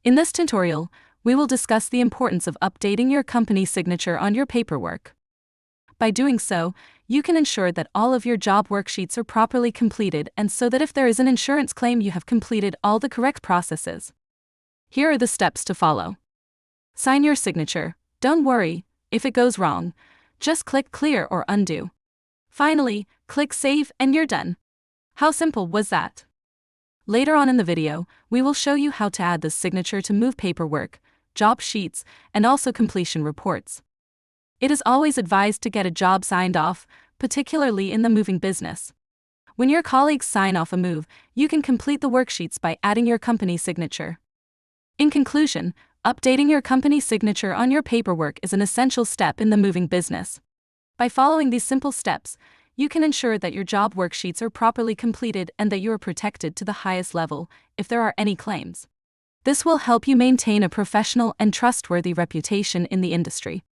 In this tutorial, we will discuss the importance of updating your company signature on your paperwork. By doing so, you can ensure that all of your job worksheets are properly completed and so that if there is an insurance claim, you have completed all the correct processes. Here are the steps to follow. Sign your signature. Don't worry if it goes wrong. Just click Clear or Undo. Finally, click Save and you're done. How simple was that? Later on in the video, we will show you how to add this signature to move paperwork, job sheets, and also completion reports. It is always advised to get a job signed off, particularly in the moving business. When your colleagues sign off a move, you can complete the worksheets by adding your company signature. In conclusion, updating your company signature on your paperwork is an essential step in the moving business. By following these simple steps, you can ensure that your job worksheets are properly completed and that you are protected to the highest level if there are any claims. This will help you maintain a professional and trustworthy reputation in the industry.